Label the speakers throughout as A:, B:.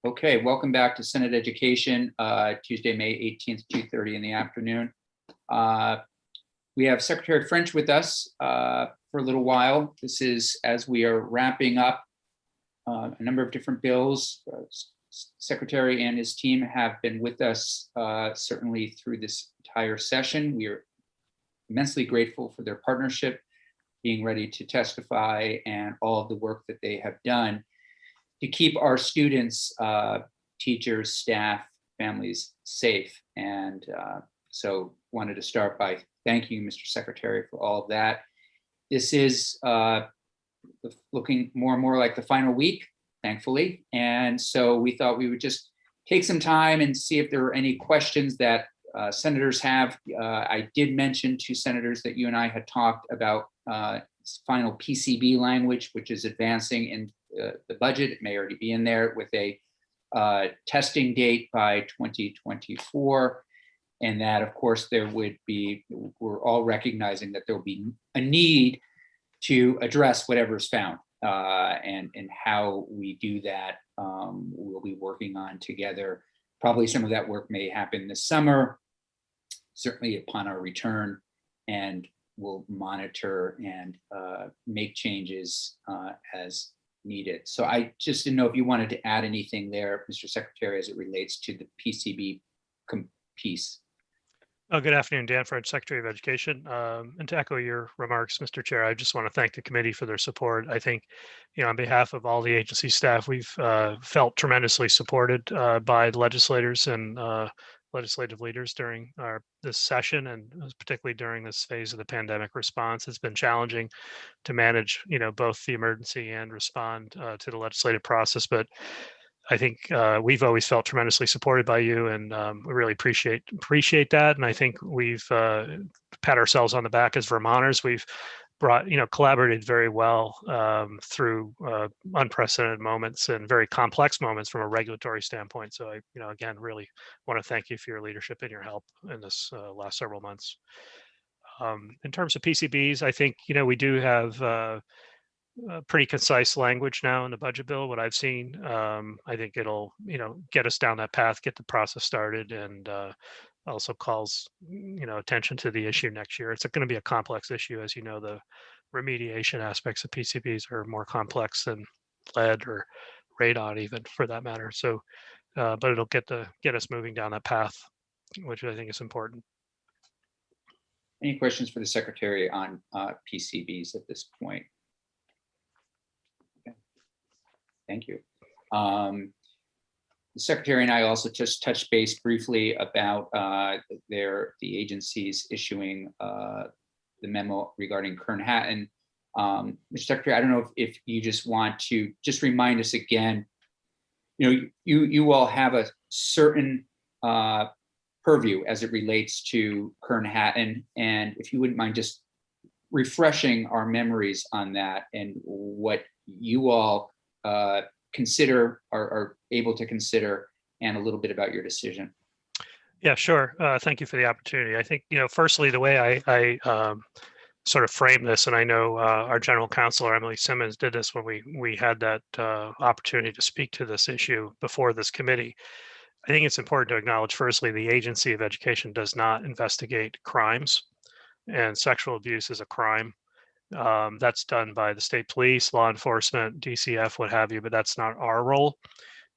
A: Okay, welcome back to Senate Education, Tuesday, May 18th, 2:30 in the afternoon. We have Secretary French with us for a little while. This is as we are wrapping up a number of different bills. Secretary and his team have been with us certainly through this entire session. We are immensely grateful for their partnership, being ready to testify, and all of the work that they have done to keep our students, teachers, staff, families safe. And so wanted to start by thanking you, Mr. Secretary, for all of that. This is looking more and more like the final week, thankfully. And so we thought we would just take some time and see if there are any questions that senators have. I did mention to senators that you and I had talked about final PCB language, which is advancing in the budget. It may already be in there with a testing date by 2024. And that, of course, there would be, we're all recognizing that there will be a need to address whatever is found, and how we do that, we'll be working on together. Probably some of that work may happen this summer, certainly upon our return, and we'll monitor and make changes as needed. So I just didn't know if you wanted to add anything there, Mr. Secretary, as it relates to the PCB piece.
B: Good afternoon, Dan French, Secretary of Education. And to echo your remarks, Mr. Chair, I just want to thank the committee for their support. I think, on behalf of all the agency staff, we've felt tremendously supported by the legislators and legislative leaders during this session, and particularly during this phase of the pandemic response. It's been challenging to manage, both the emergency and respond to the legislative process, but I think we've always felt tremendously supported by you, and we really appreciate that. And I think we've pat ourselves on the back as Vermonters. We've collaborated very well through unprecedented moments and very complex moments from a regulatory standpoint. So I, again, really want to thank you for your leadership and your help in this last several months. In terms of PCBs, I think, we do have pretty concise language now in the budget bill. What I've seen, I think it'll, get us down that path, get the process started, and also calls, attention to the issue next year. It's going to be a complex issue, as you know. The remediation aspects of PCBs are more complex than lead or radon, even for that matter. So, but it'll get us moving down that path, which I think is important.
A: Any questions for the Secretary on PCBs at this point? Thank you. The Secretary and I also just touched base briefly about the agencies issuing the memo regarding Kern-Hatton. Mr. Secretary, I don't know if you just want to just remind us again, you all have a certain purview as it relates to Kern-Hatton, and if you wouldn't mind just refreshing our memories on that and what you all consider, are able to consider, and a little bit about your decision.
B: Yeah, sure. Thank you for the opportunity. I think, firstly, the way I sort of frame this, and I know our general counsel, Emily Simmons, did this when we had that opportunity to speak to this issue before this committee. I think it's important to acknowledge, firstly, the Agency of Education does not investigate crimes, and sexual abuse is a crime. That's done by the state police, law enforcement, DCF, what have you, but that's not our role.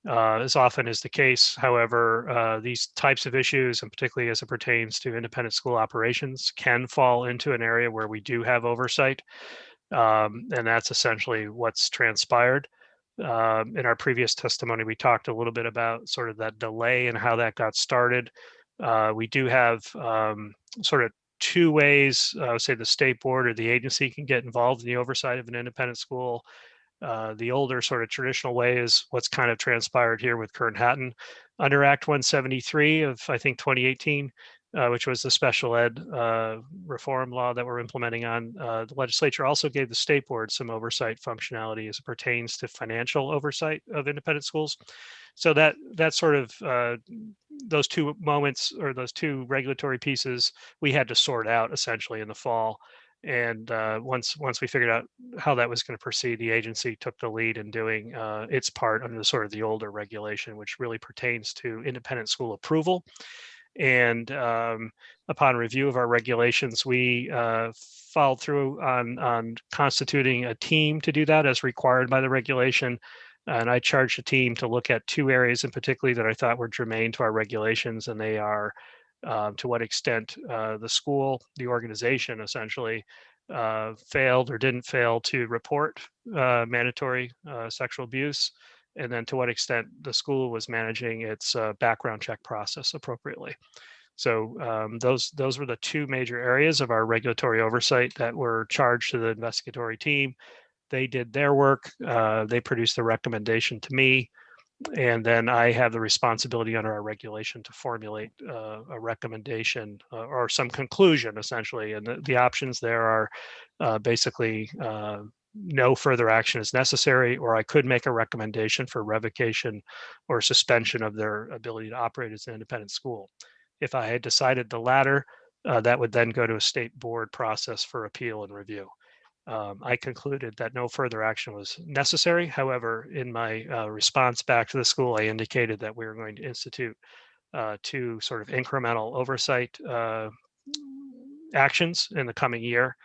B: As often is the case, however, these types of issues, and particularly as it pertains to independent school operations, can fall into an area where we do have oversight. And that's essentially what's transpired. In our previous testimony, we talked a little bit about sort of that delay and how that got started. We do have sort of two ways, I would say the state board or the agency can get involved in the oversight of an independent school. The older sort of traditional way is what's kind of transpired here with Kern-Hatton. Under Act 173 of, I think, 2018, which was the special ed reform law that we're implementing on, the legislature also gave the state board some oversight functionality as it pertains to financial oversight of independent schools. So that sort of those two moments, or those two regulatory pieces, we had to sort out essentially in the fall. And once we figured out how that was going to proceed, the agency took the lead in doing its part under sort of the older regulation, which really pertains to independent school approval. And upon review of our regulations, we followed through on constituting a team to do that as required by the regulation. And I charged a team to look at two areas in particular that I thought were germane to our regulations, and they are to what extent the school, the organization essentially, failed or didn't fail to report mandatory sexual abuse, and then to what extent the school was managing its background check process appropriately. So those were the two major areas of our regulatory oversight that were charged to the investigatory team. They did their work. They produced the recommendation to me, and then I have the responsibility under our regulation to formulate a recommendation or some conclusion, essentially. And the options there are basically no further action is necessary, or I could make a recommendation for revocation or suspension of their ability to operate as an independent school. If I had decided the latter, that would then go to a state board process for appeal and review. I concluded that no further action was necessary. However, in my response back to the school, I indicated that we were going to institute two sort of incremental oversight actions in the coming year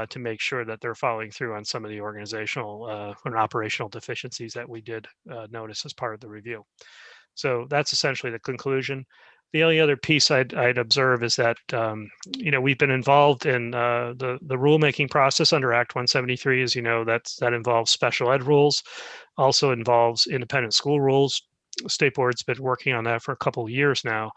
B: to make sure that they're following through on some of the organizational and operational deficiencies that we did notice as part of the review. So that's essentially the conclusion. The only other piece I'd observe is that we've been involved in the rulemaking process under Act 173. As you know, that involves special ed rules, also involves independent school rules. The State Board's been working on that for a couple of years now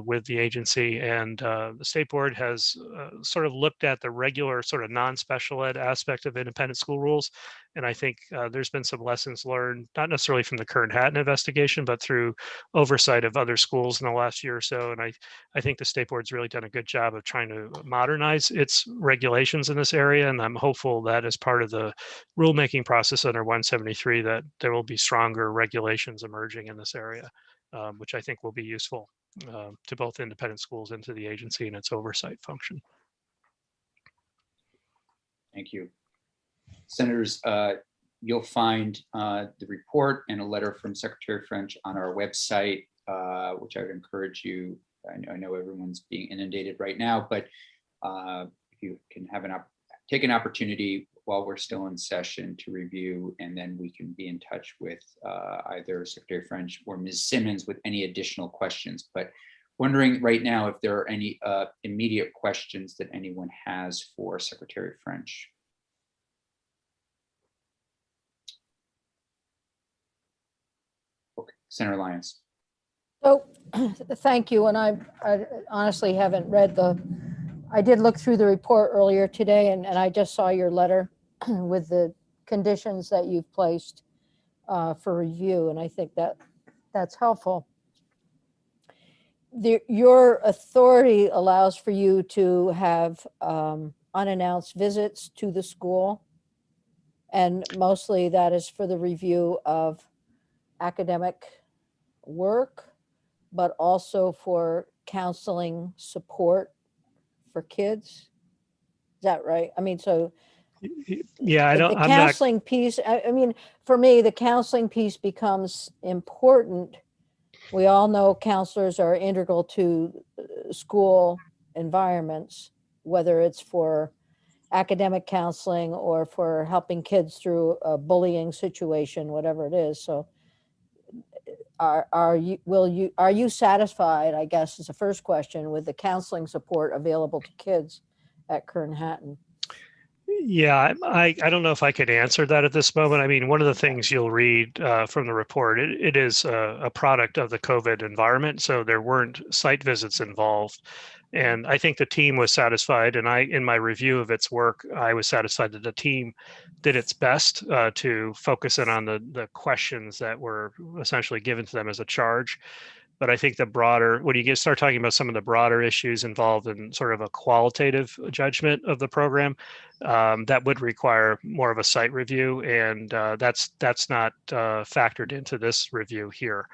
B: with the agency, and the State Board has sort of looked at the regular sort of non-special ed aspect of independent school rules. And I think there's been some lessons learned, not necessarily from the Kern-Hatton investigation, but through oversight of other schools in the last year or so. And I think the State Board's really done a good job of trying to modernize its regulations in this area. And I'm hopeful that as part of the rulemaking process under 173, that there will be stronger regulations emerging in this area, which I think will be useful to both independent schools and to the agency and its oversight function.
A: Thank you. Senators, you'll find the report and a letter from Secretary French on our website, which I would encourage you. I know everyone's being inundated right now, but if you can have take an opportunity while we're still in session to review, and then we can be in touch with either Secretary French or Ms. Simmons with any additional questions. But wondering right now if there are any immediate questions that anyone has for Secretary French. Okay, Senator Lyons.
C: So thank you. And I honestly haven't read I did look through the report earlier today, and I just saw your letter with the conditions that you've placed for review. And I think that's helpful. Your authority allows for you to have unannounced visits to the school. And mostly that is for the review of academic work, but also for counseling support for kids. Is that right? I mean, so
B: yeah,
C: the counseling piece, I mean, for me, the counseling piece becomes important. We all know counselors are integral to school environments, whether it's for academic counseling or for helping kids through a bullying situation, whatever it is. So are you satisfied, I guess is the first question, with the counseling support available to kids at Kern-Hatton?
B: Yeah, I don't know if I could answer that at this moment. I mean, one of the things you'll read from the report, it is a product of the COVID environment. So there weren't site visits involved. And I think the team was satisfied. And in my review of its work, I was satisfied that the team did its best to focus in on the questions that were essentially given to them as a charge. But I think when you start talking about some of the broader issues involved in sort of a qualitative judgment of the program, that would require more of a site review, and that's not factored into this review here.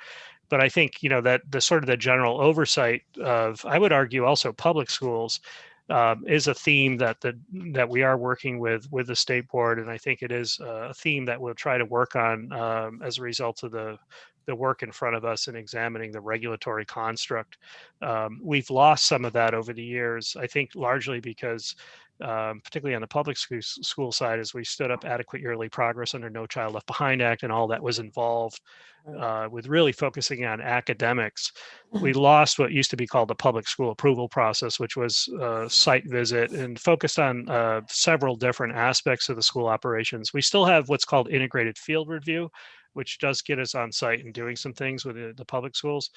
B: But I think that the sort of the general oversight of, I would argue, also public schools is a theme that we are working with the state board, and I think it is a theme that we'll try to work on as a result of the work in front of us in examining the regulatory construct. We've lost some of that over the years, I think largely because particularly on the public school side, as we stood up adequate yearly progress under No Child Left Behind Act and all that was involved with really focusing on academics, we lost what used to be called the public school approval process, which was site visit and focused on several different aspects of the school operations. We still have what's called integrated field review, which does get us on site and doing some things with the public schools.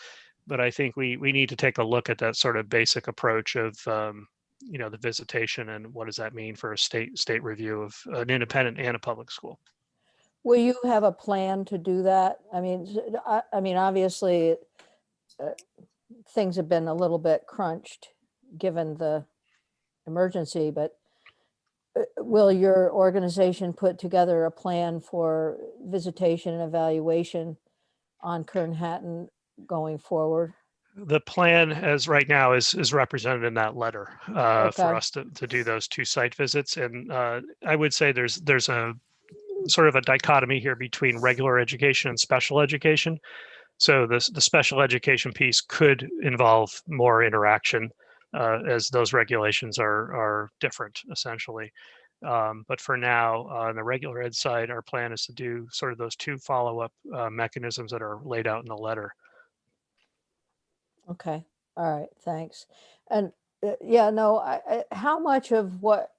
B: But I think we need to take a look at that sort of basic approach of the visitation and what does that mean for a state review of an independent and a public school.
C: Will you have a plan to do that? I mean, obviously, things have been a little bit crunched given the emergency, but will your organization put together a plan for visitation and evaluation on Kern-Hatton going forward?
B: The plan as right now is represented in that letter for
C: Okay.
B: us to do those 2 site visits. And I would say there's a sort of a dichotomy here between regular education and special education. So the special education piece could involve more interaction as those regulations are different essentially. But for now, on the regular ed side, our plan is to do sort of those 2 follow-up mechanisms that are laid out in the letter.
C: Okay. All right. Thanks. And yeah, no, how much of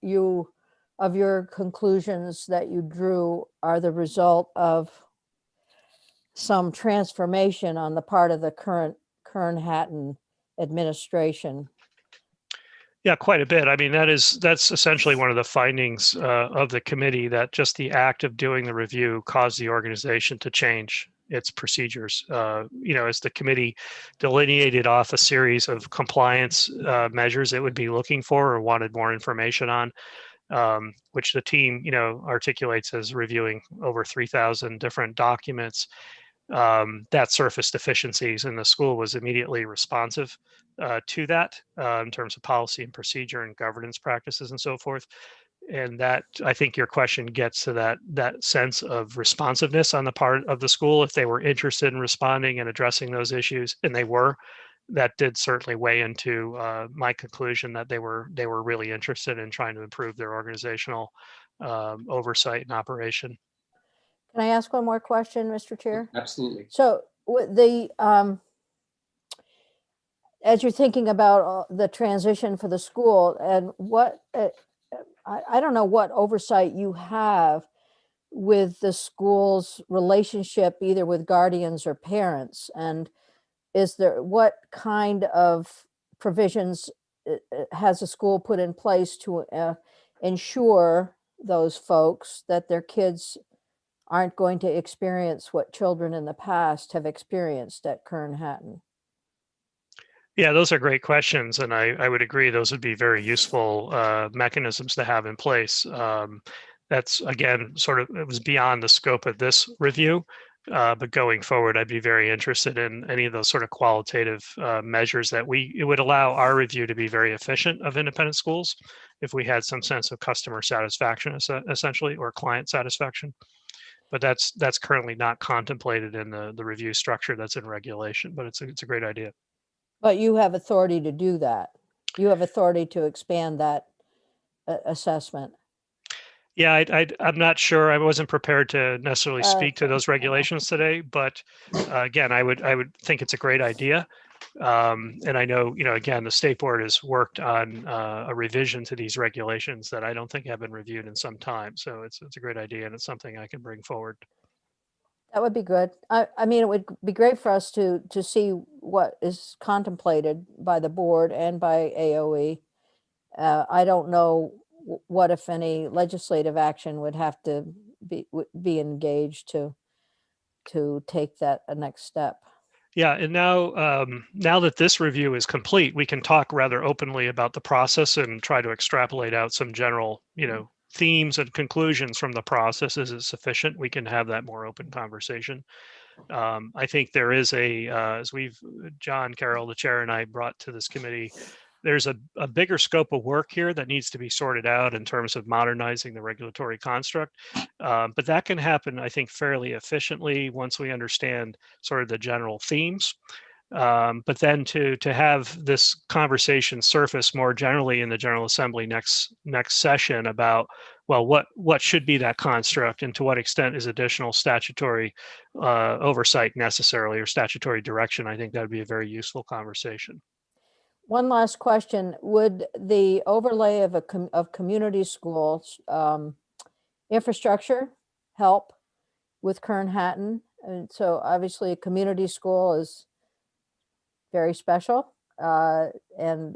C: your conclusions that you drew are the result of some transformation on the part of the current Kern-Hatton administration?
B: Yeah, quite a bit. I mean, that's essentially one of the findings of the committee, that just the act of doing the review caused the organization to change its procedures. As the committee delineated off a series of compliance measures it would be looking for or wanted more information on, which the team, articulates as reviewing over 3,000 different documents. That surfaced deficiencies, and the school was immediately responsive to that in terms of policy and procedure and governance practices and so forth. And that, I think your question gets to that sense of responsiveness on the part of the school. If they were interested in responding and addressing those issues, and they were, that did certainly weigh into my conclusion that they were really interested in trying to improve their organizational oversight and operation.
C: Can I ask one more question, Mr. Chair?
A: Absolutely.
C: So as you're thinking about the transition for the school, and what I don't know what oversight you have with the school's relationship either with guardians or parents, and what kind of provisions has the school put in place to ensure those folks that their kids aren't going to experience what children in the past have experienced at Kern-Hatton?
B: Yeah, those are great questions, and I would agree those would be very useful mechanisms to have in place. That's, again, it was beyond the scope of this review, but going forward, I'd be very interested in any of those sort of qualitative measures that it would allow our review to be very efficient of independent schools if we had some sense of customer satisfaction, essentially, or client satisfaction. But that's currently not contemplated in the review structure that's in regulation, but it's a great idea.
C: But you have authority to do that. You have authority to expand that assessment.
B: Yeah, I'm not sure. I wasn't prepared to necessarily speak to those regulations today, but again, I would think it's a great idea. And I know, again, the state board has worked on a revision to these regulations that I don't think have been reviewed in some time. So it's a great idea, and it's something I can bring forward.
C: That would be good. I mean, it would be great for us to see what is contemplated by the board and by AOE. I don't know what, if any, legislative action would have to be engaged to take that next step.
B: Yeah, and now that this review is complete, we can talk rather openly about the process and try to extrapolate out some general, themes and conclusions from the process. Is it sufficient? We can have that more open conversation. I think there is as John Carroll, the chair, and I brought to this committee there's a bigger scope of work here that needs to be sorted out in terms of modernizing the regulatory construct. But that can happen, I think, fairly efficiently once we understand sort of the general themes. But then to have this conversation surface more generally in the General Assembly next session about, well, what should be that construct, and to what extent is additional statutory oversight necessarily, or statutory direction, I think that would be a very useful conversation.
C: One last question. Would the overlay of of community schools infrastructure help with Kern-Hatton? And so obviously a community school is very special. And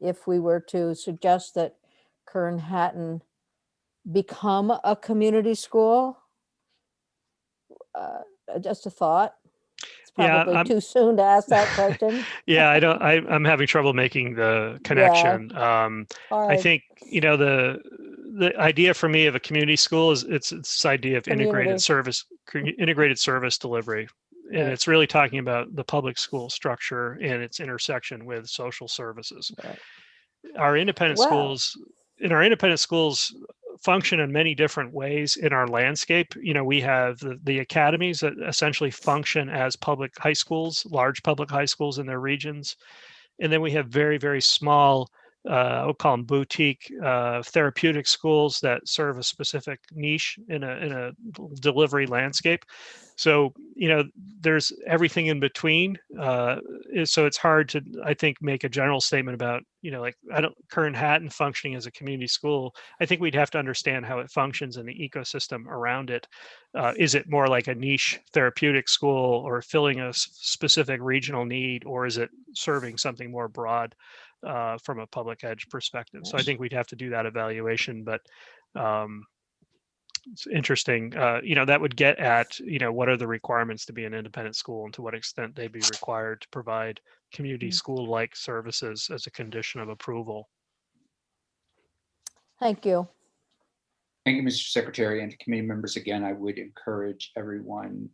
C: if we were to suggest that Kern-Hatton become a community school, just a thought. It's
B: Yeah,
C: probably too soon to ask that question.
B: Yeah, I'm having trouble making the connection. I
C: Hard.
B: think, the idea for me of a community school is it's this idea of integrated service delivery. And
C: Right.
B: it's really talking about the public school structure and its intersection with social services.
C: Right.
B: Our independent
C: Well,
B: schools function in many different ways in our landscape. We have the academies that essentially function as public high schools, large public high schools in their regions. And then we have very, very small, I would call them boutique therapeutic schools that serve a specific niche in a delivery landscape. So, there's everything in between. So it's hard to, I think, make a general statement about, Kern-Hatton functioning as a community school. I think we'd have to understand how it functions in the ecosystem around it. Is it more like a niche therapeutic school, or filling a specific regional need, or is it serving something more broad from a public edge perspective? So I think we'd have to do that evaluation, but it's interesting. That would get at, what are the requirements to be an independent school, and to what extent they'd be required to provide community school-like services as a condition of approval.
C: thank you.
A: Thank you, Mr. Secretary, and to committee members. Again, I would encourage everyone,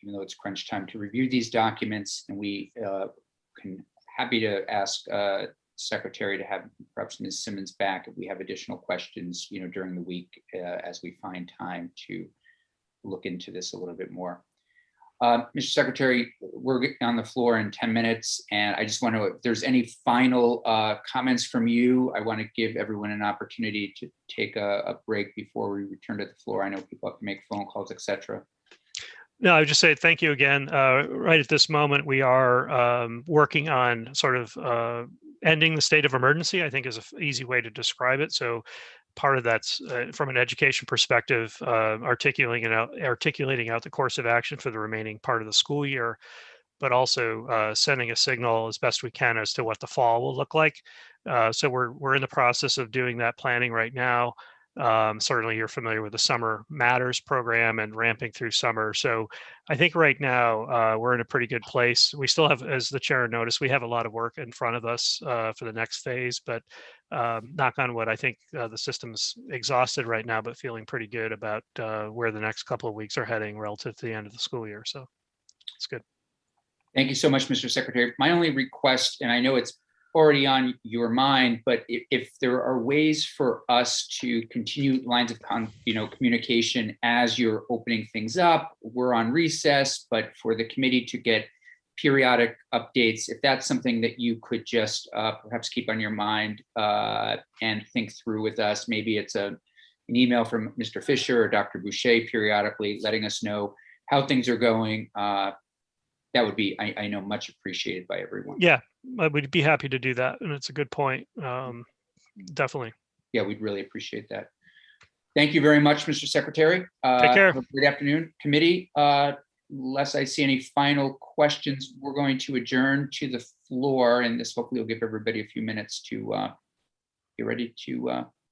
A: even though it's crunch time, to review these documents, and we can happy to ask Secretary to have perhaps Ms. Simmons back if we have additional questions, during the week as we find time to look into this a little bit more. Mr. Secretary, we're on the floor in 10 minutes, and I just want to know if there's any final comments from you. I want to give everyone an opportunity to take a break before we return to the floor. I know people have to make phone calls, etc.
B: No, I would just say thank you again. Right at this moment, we are working on sort of ending the state of emergency, I think is an easy way to describe it. So part of that's from an education perspective, articulating out the course of action for the remaining part of the school year, but also sending a signal as best we can as to what the fall will look like. So we're in the process of doing that planning right now. Certainly you're familiar with the Summer Matters program and ramping through summer. So I think right now we're in a pretty good place. We still have, as the chair noticed, we have a lot of work in front of us for the next phase, but knock on wood, I think the system's exhausted right now, but feeling pretty good about where the next couple of weeks are heading relative to the end of the school year. So it's good.
A: Thank you so much, Mr. Secretary. My only request, and I know it's already on your mind, but if there are ways for us to continue lines of communication as you're opening things up, we're on recess, but for the committee to get periodic updates, if that's something that you could just perhaps keep on your mind and think through with us, maybe it's an email from Mr. Fisher or Dr. Boucher periodically letting us know how things are going. That would be, I know, much appreciated by everyone.
B: Yeah, I would be happy to do that. And it's a good point. Definitely.
A: Yeah, we'd really appreciate that. Thank you very much, Mr. Secretary.
B: Take care.
A: Have a great afternoon, committee. Unless I see any final questions, we're going to adjourn to the floor, and this hopefully will give everybody a few minutes to get ready to